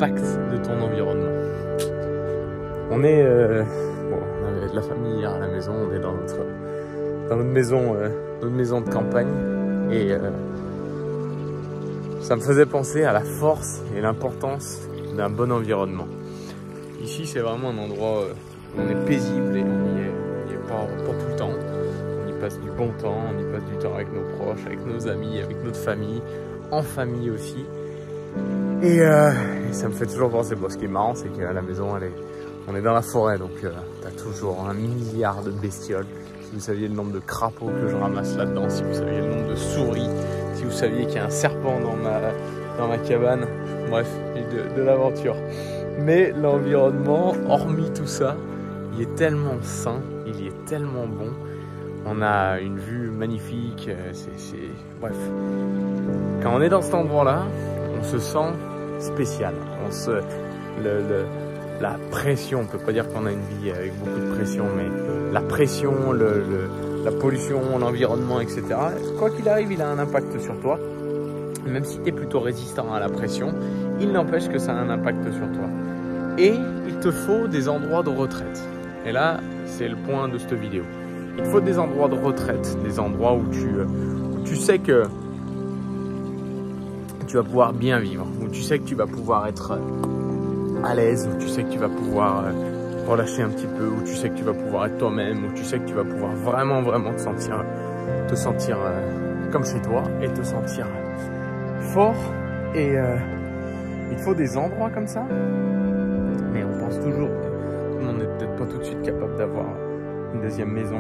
l'impact de ton environnement. On est, on avait de la famille hier à la maison, on est dans notre maison de campagne et ça me faisait penser à la force et l'importance d'un bon environnement. Ici, c'est vraiment un endroit où on est paisible et on n'y est pas tout le temps. On y passe du bon temps, on y passe du temps avec nos proches, avec nos amis, avec notre famille, en famille aussi. Et ça me fait toujours penser, bon, ce qui est marrant, c'est qu'à la maison, on est dans la forêt, donc t'as toujours 1 milliard de bestioles. Si vous saviez le nombre de crapauds que je ramasse là-dedans, si vous saviez le nombre de souris, si vous saviez qu'il y a un serpent dans ma cabane, bref, de l'aventure. Mais l'environnement, hormis tout ça, il est tellement sain, il est tellement bon. On a une vue magnifique, bref. Quand on est dans cet endroit-là, on se sent spécial. La pression, on peut pas dire qu'on a une vie avec beaucoup de pression, mais la pression, la pollution, l'environnement, etc. Quoi qu'il arrive, il a un impact sur toi. Même si tu es plutôt résistant à la pression, il n'empêche que ça a un impact sur toi. Et il te faut des endroits de retraite. Et là, c'est le point de cette vidéo. Il te faut des endroits de retraite, des endroits où tu sais que tu vas pouvoir bien vivre, où tu sais que tu vas pouvoir être à l'aise, où tu sais que tu vas pouvoir relâcher un petit peu, où tu sais que tu vas pouvoir être toi-même, où tu sais que tu vas pouvoir vraiment te sentir comme chez toi et te sentir fort. Et il faut des endroits comme ça, mais on pense toujours que tout le monde n'est peut-être pas tout de suite capable d'avoir une deuxième maison,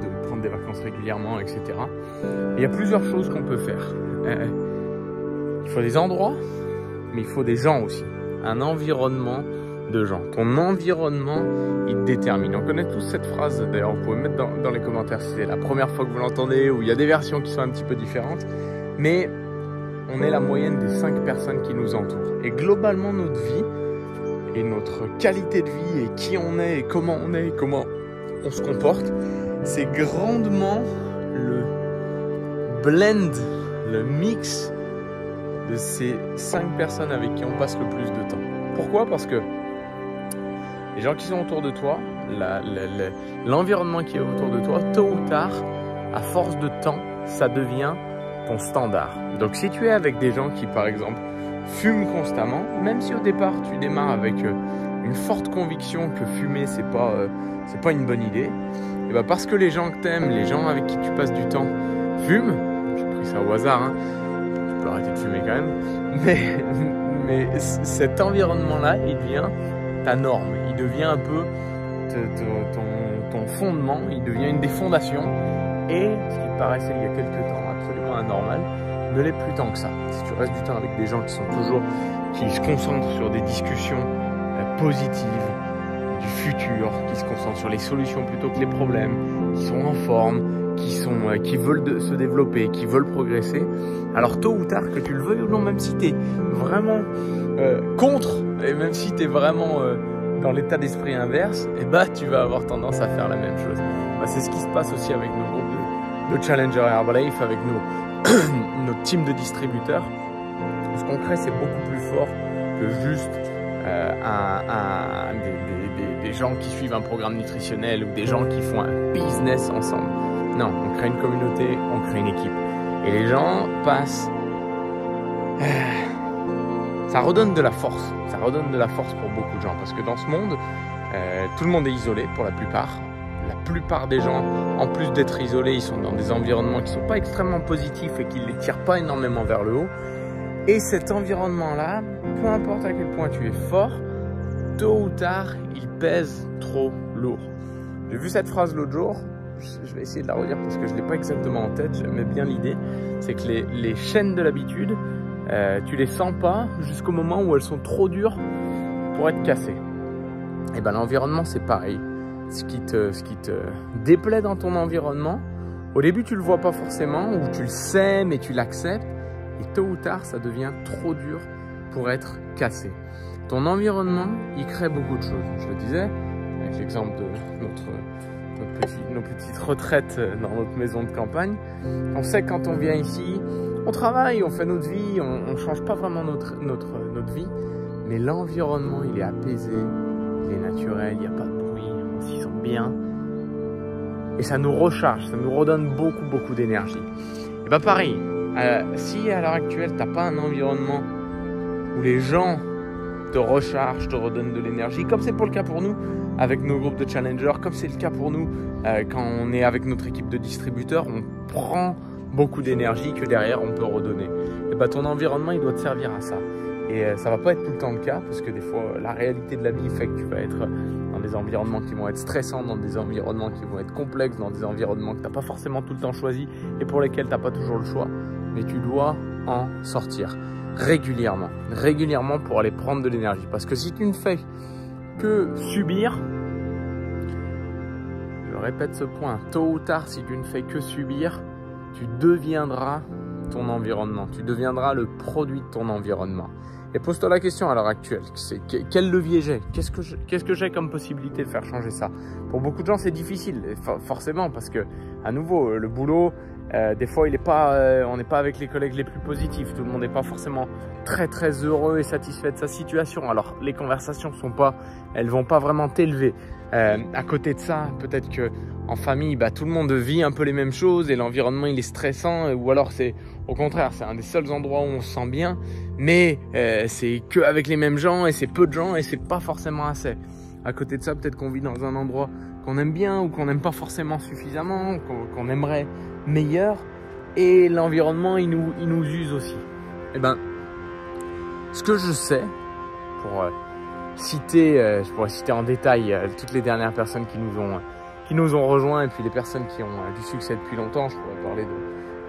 de prendre des vacances régulièrement, etc. Et il y a plusieurs choses qu'on peut faire. Il faut des endroits, mais il faut des gens aussi. Un environnement de gens. Ton environnement, il te détermine. On connaît tous cette phrase, d'ailleurs vous pouvez mettre dans les commentaires si c'est la première fois que vous l'entendez ou il y a des versions qui sont un petit peu différentes. Mais on est la moyenne des 5 personnes qui nous entourent. Et globalement, notre vie et notre qualité de vie et qui on est et comment on se comporte, c'est grandement le blend, le mix de ces 5 personnes avec qui on passe le plus de temps. Pourquoi? Parce que les gens qui sont autour de toi, l'environnement qui est autour de toi, tôt ou tard, à force de temps, ça devient ton standard. Donc si tu es avec des gens qui, par exemple, fument constamment, même si au départ tu démarres avec une forte conviction que fumer c'est pas une bonne idée, et ben parce que les gens que t'aimes, les gens avec qui tu passes du temps fument, j'ai pris ça au hasard, hein, tu peux arrêter de fumer quand même, mais cet environnement-là, il devient ta norme, il devient un peu ton fondement, il devient une des fondations, et ce qui te paraissait il y a quelques temps absolument anormal, ne l'est plus tant que ça. Si tu restes du temps avec des gens qui se concentrent sur des discussions positives, du futur, qui se concentrent sur les solutions plutôt que les problèmes, qui sont en forme, qui veulent se développer, qui veulent progresser, alors tôt ou tard, que tu le veuilles ou non, même si tu es vraiment contre, et même si tu es vraiment dans l'état d'esprit inverse, et bah tu vas avoir tendance à faire la même chose. Bah, c'est ce qui se passe aussi avec nos groupes de Challenger Herbalife, avec notre team de distributeurs. Ce qu'on crée, c'est beaucoup plus fort que juste des gens qui suivent un programme nutritionnel ou des gens qui font un business ensemble. Non, on crée une communauté, on crée une équipe. Et les gens passent... ça redonne de la force. Ça redonne de la force pour beaucoup de gens. Parce que dans ce monde, tout le monde est isolé pour la plupart. La plupart des gens, en plus d'être isolés, ils sont dans des environnements qui ne sont pas extrêmement positifs et qui ne les tirent pas énormément vers le haut. Et cet environnement-là, peu importe à quel point tu es fort, tôt ou tard, il pèse trop lourd. J'ai vu cette phrase l'autre jour, je vais essayer de la redire parce que je ne l'ai pas exactement en tête, j'aimais bien l'idée. C'est que les chaînes de l'habitude, tu les sens pas jusqu'au moment où elles sont trop dures pour être cassées. Et ben l'environnement, c'est pareil. Ce qui te déplaît dans ton environnement, au début tu le vois pas forcément, ou tu le sais mais tu l'acceptes, et tôt ou tard ça devient trop dur pour être cassé. Ton environnement, il crée beaucoup de choses. Je le disais, avec l'exemple de nos petites retraites dans notre maison de campagne, on sait que quand on vient ici, on travaille, on fait notre vie, on change pas vraiment notre vie, mais l'environnement, il est apaisé, il est naturel, il n'y a pas de bruit, on s'y sent bien. Et ça nous recharge, ça nous redonne beaucoup d'énergie. Et bah pareil, si à l'heure actuelle, tu n'as pas un environnement où les gens te rechargent, te redonnent de l'énergie, comme c'est pas le cas pour nous avec nos groupes de challengers, comme c'est le cas pour nous quand on est avec notre équipe de distributeurs, on prend beaucoup d'énergie que derrière on peut redonner. Et bah ton environnement, il doit te servir à ça. Et ça va pas être tout le temps le cas parce que des fois la réalité de la vie fait que tu vas être dans des environnements qui vont être stressants, dans des environnements qui vont être complexes, dans des environnements que tu n'as pas forcément tout le temps choisi et pour lesquels tu n'as pas toujours le choix. Mais tu dois en sortir régulièrement pour aller prendre de l'énergie. Parce que si tu ne fais que subir, je répète ce point, tôt ou tard, si tu ne fais que subir, tu deviendras ton environnement, tu deviendras le produit de ton environnement. Et pose-toi la question à l'heure actuelle, c'est quel levier j'ai? Qu'est-ce que j'ai comme possibilité de faire changer ça? Pour beaucoup de gens, c'est difficile, forcément, parce que, à nouveau, le boulot, des fois, on n'est pas avec les collègues les plus positifs. Tout le monde n'est pas forcément très heureux et satisfait de sa situation. Alors, les conversations elles vont pas vraiment t'élever. À côté de ça, peut-être que en famille, tout le monde vit un peu les mêmes choses et l'environnement il est stressant, ou alors c'est au contraire, c'est un des seuls endroits où on se sent bien, mais c'est que avec les mêmes gens et c'est peu de gens et c'est pas forcément assez. À côté de ça, peut-être qu'on vit dans un endroit qu'on aime bien ou qu'on n'aime pas forcément suffisamment, qu'on aimerait meilleur, et l'environnement il nous use aussi. Et ben, ce que je sais, pour je pourrais citer en détail toutes les dernières personnes qui nous ont rejoints et puis les personnes qui ont du succès depuis longtemps. Je pourrais parler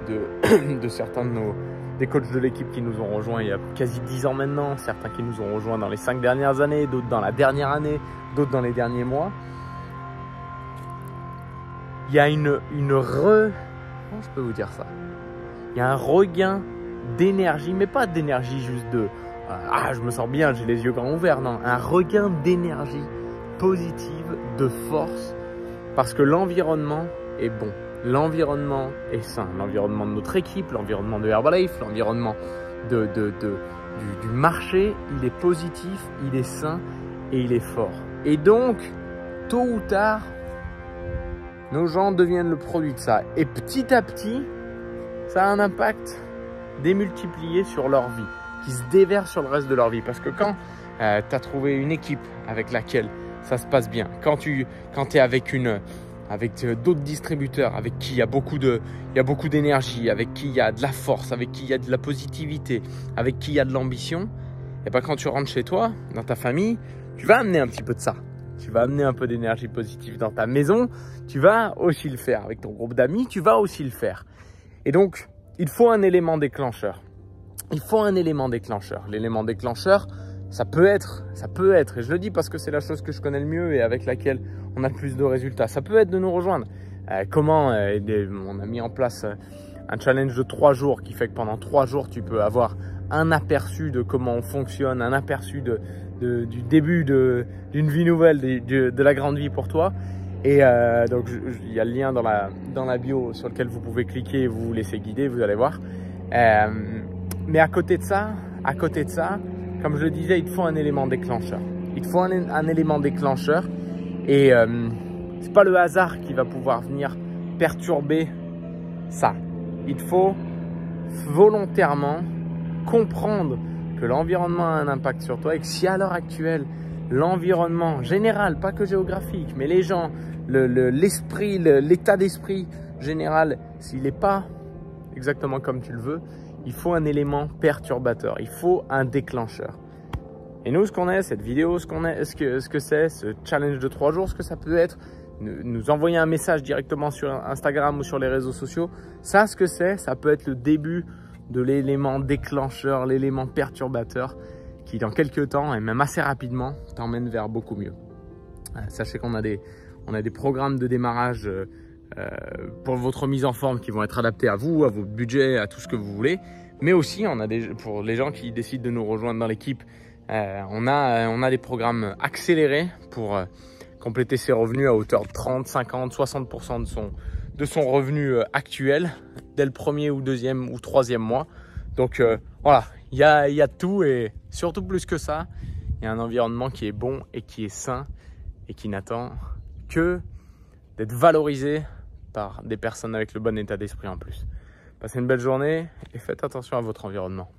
de certains des coachs de l'équipe qui nous ont rejoints il y a quasi 10 ans maintenant, certains qui nous ont rejoints dans les 5 dernières années, d'autres dans la dernière année, d'autres dans les derniers mois. Il y a comment je peux vous dire ça? Il y a un regain d'énergie, mais pas d'énergie juste de je me sens bien, j'ai les yeux grands ouverts. Non, un regain d'énergie positive, de force, parce que l'environnement est bon, l'environnement est sain, l'environnement de notre équipe, l'environnement de Herbalife, l'environnement du marché, il est positif, il est sain et il est fort. Et donc, tôt ou tard, nos gens deviennent le produit de ça. Et petit à petit, ça a un impact démultiplié sur leur vie, qui se déverse sur le reste de leur vie. Parce que quand tu as trouvé une équipe avec laquelle ça se passe bien, quand tu es avec d'autres distributeurs, avec qui il y a beaucoup d'énergie, avec qui il y a de la force, avec qui il y a de la positivité, avec qui il y a de l'ambition, et ben quand tu rentres chez toi, dans ta famille, tu vas amener un petit peu de ça. Tu vas amener un peu d'énergie positive dans ta maison, tu vas aussi le faire. Avec ton groupe d'amis, tu vas aussi le faire. Et donc, il faut un élément déclencheur. Il faut un élément déclencheur. L'élément déclencheur, ça peut être, et je le dis parce que c'est la chose que je connais le mieux et avec laquelle on a le plus de résultats. Ça peut être de nous rejoindre. On a mis en place un challenge de 3 jours qui fait que pendant 3 jours, tu peux avoir un aperçu de comment on fonctionne, un aperçu du début d'une vie nouvelle, de la grande vie pour toi. Et donc, il y a le lien dans la bio sur lequel vous pouvez cliquer et vous laisser guider, vous allez voir. Mais à côté de ça, comme je le disais, il te faut un élément déclencheur. Il te faut un élément déclencheur et c'est pas le hasard qui va pouvoir venir perturber ça. Il te faut volontairement comprendre que l'environnement a un impact sur toi et que si à l'heure actuelle, l'environnement général, pas que géographique, mais les gens, l'esprit, l'état d'esprit général, s'il n'est pas exactement comme tu le veux, il faut un élément perturbateur, il faut un déclencheur. Et nous, ce qu'on est, cette vidéo, ce que c'est, ce challenge de 3 jours, ce que ça peut être, nous envoyer un message directement sur Instagram ou sur les réseaux sociaux, ça, ce que c'est, ça peut être le début de l'élément déclencheur, l'élément perturbateur qui, dans quelques temps et même assez rapidement, t'emmène vers beaucoup mieux. Sachez qu'on a des programmes de démarrage pour votre mise en forme qui vont être adaptés à vous, à votre budget, à tout ce que vous voulez. Mais aussi, pour les gens qui décident de nous rejoindre dans l'équipe, on a des programmes accélérés pour compléter ses revenus à hauteur de 30, 50, 60% de son revenu actuel dès le premier ou deuxième ou troisième mois. Donc voilà, il y a tout et surtout plus que ça, il y a un environnement qui est bon et qui est sain et qui n'attend que d'être valorisé par des personnes avec le bon état d'esprit en plus. Passez une belle journée et faites attention à votre environnement.